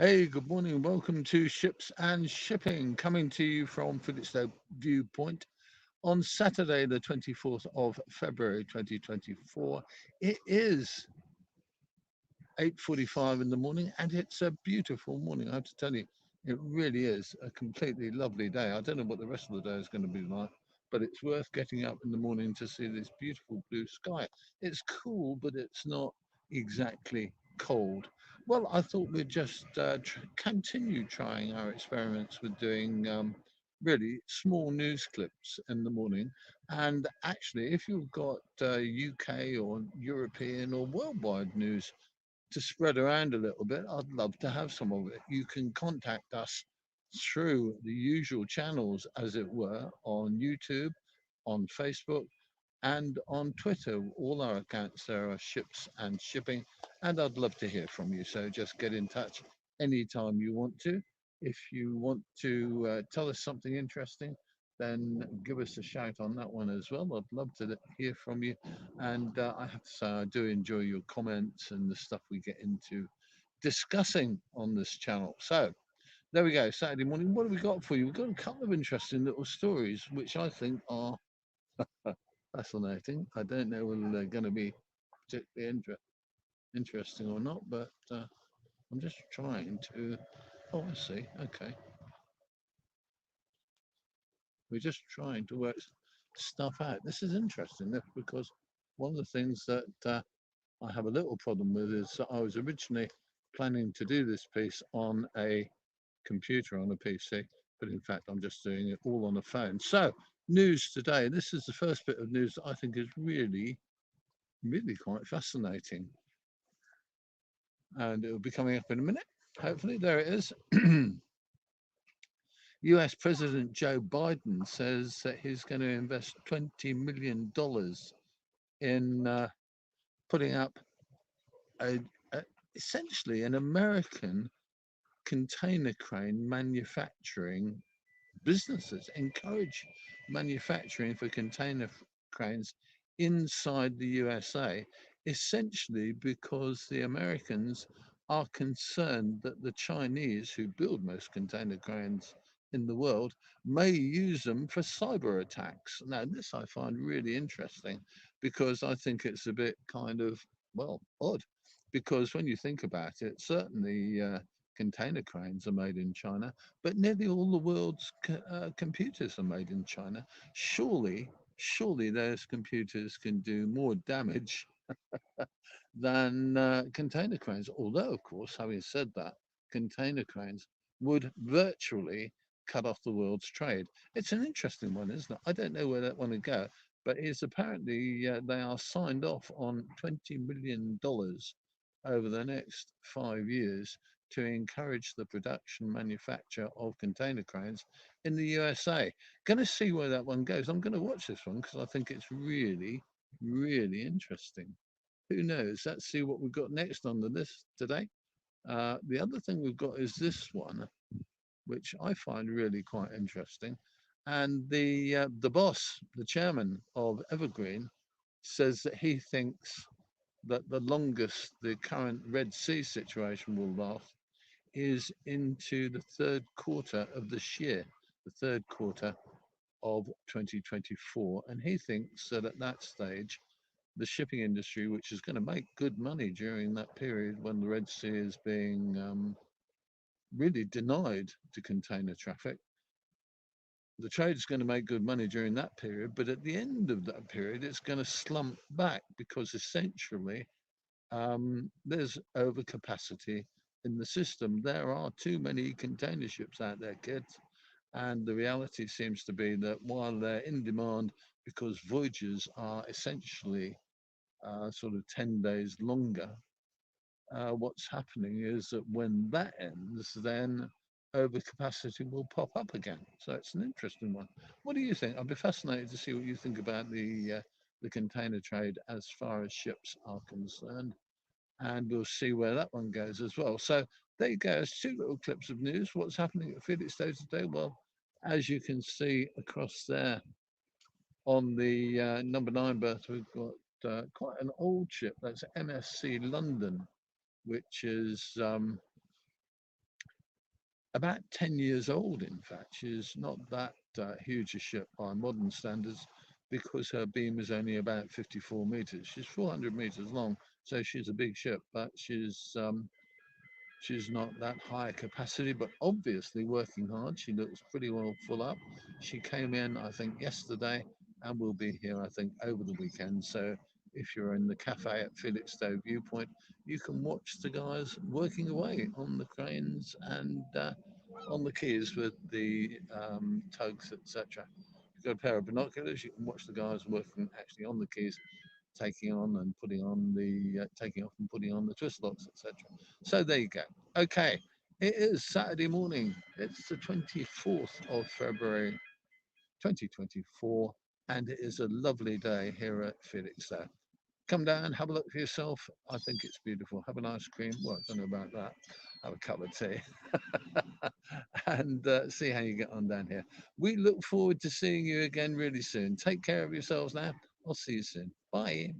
Hey, good morning. Welcome to Ships and Shipping, coming to you from Felixstowe Viewpoint on Saturday, the 24th of February 2024. It is 8:45 in the morning, and it's a beautiful morning. I have to tell you, it really is a completely lovely day. I don't know what the rest of the day is going to be like, but it's worth getting up in the morning to see this beautiful blue sky. It's cool, but it's not exactly cold. Well, I thought we'd just continue trying our experiments with doing really small news clips in the morning. And actually, if you've got UK or European or worldwide news to spread around a little bit, I'd love to have some of it. You can contact us through the usual channels, as it were, on YouTube, on Facebook, and on Twitter. All our accounts there are Ships and Shipping, and I'd love to hear from you. So just get in touch anytime you want to. If you want to tell us something interesting, then give us a shout on that one as well. I'd love to hear from you. And I have to say, I do enjoy your comments and the stuff we get into discussing on this channel. So there we go, Saturday morning. What have we got for you? We've got a couple of interesting little stories, which I think are fascinating. I don't know whether they're going to be particularly interesting or not, but I'm just trying to. Oh, I see. Okay. We're just trying to work stuff out. This is interesting because one of the things that I have a little problem with is that I was originally planning to do this piece on a computer on a PC, but in fact, I'm just doing it all on a phone. So, news today. This is the first bit of news that I think is really, really quite fascinating. And it will be coming up in a minute. Hopefully, there it is. US President Joe Biden says that he's going to invest $20 million in putting up a, a, essentially an American container crane manufacturing businesses, encourage manufacturing for container cranes inside the USA, essentially because the Americans are concerned that the Chinese, who build most container cranes in the world, may use them for cyber attacks. Now, this I find really interesting because I think it's a bit kind of, well, odd. Because when you think about it, certainly container cranes are made in China, but nearly all the world's computers are made in China. Surely those computers can do more damage than container cranes. Although, of course, having said that, container cranes would virtually cut off the world's trade. It's an interesting one, isn't it? I don't know where that one would go, but it's apparently they are signed off on $20 million over the next 5 years to encourage the production manufacture of container cranes in the USA. Going to see where that one goes. I'm going to watch this one because I think it's really, really interesting. Who knows? Let's see what we've got next on the list today. The other thing we've got is this one, which I find really quite interesting. And the boss, the chairman of Evergreen, says that he thinks that the longest the current Red Sea situation will last is into the third quarter of this year, the third quarter of 2024. And he thinks that at that stage, the shipping industry, which is going to make good money during that period when the Red Sea is being really denied to container traffic, the trade is going to make good money during that period. But at the end of that period, it's going to slump back because essentially there's overcapacity in the system. There are too many container ships out there, kids. And the reality seems to be that while they're in demand because voyages are essentially sort of 10 days longer, what's happening is that when that ends, then overcapacity will pop up again. So it's an interesting one. What do you think? I'd be fascinated to see what you think about the container trade as far as ships are concerned, and we'll see where that one goes as well. So there you go. It's two little clips of news. What's happening at Felixstowe today? Well, as you can see across there on the number 9 berth, we've got quite an old ship. That's MSC London, which is about 10 years old, in fact. She's not that huge a ship by modern standards because her beam is only about 54 meters. She's 400 meters long, so she's a big ship, but she's not that high capacity, but obviously working hard. She looks pretty well full up. She came in, I think, yesterday and will be here, I think, over the weekend. So if you're in the cafe at Felixstowe Viewpoint, you can watch the guys working away on the cranes and on the quays with the tugs, etc. If you've got a pair of binoculars, you can watch the guys working actually on the quays, taking on and putting on the taking off and putting on the twist locks, etc. So there you go. Okay, it is Saturday morning. It's the 24th of February, 2024, and it is a lovely day here at Felixstowe. Come down, have a look for yourself. I think it's beautiful. Have an ice cream. Well, I don't know about that. Have a cup of tea and see how you get on down here. We look forward to seeing you again really soon. Take care of yourselves now. I'll see you soon. Bye.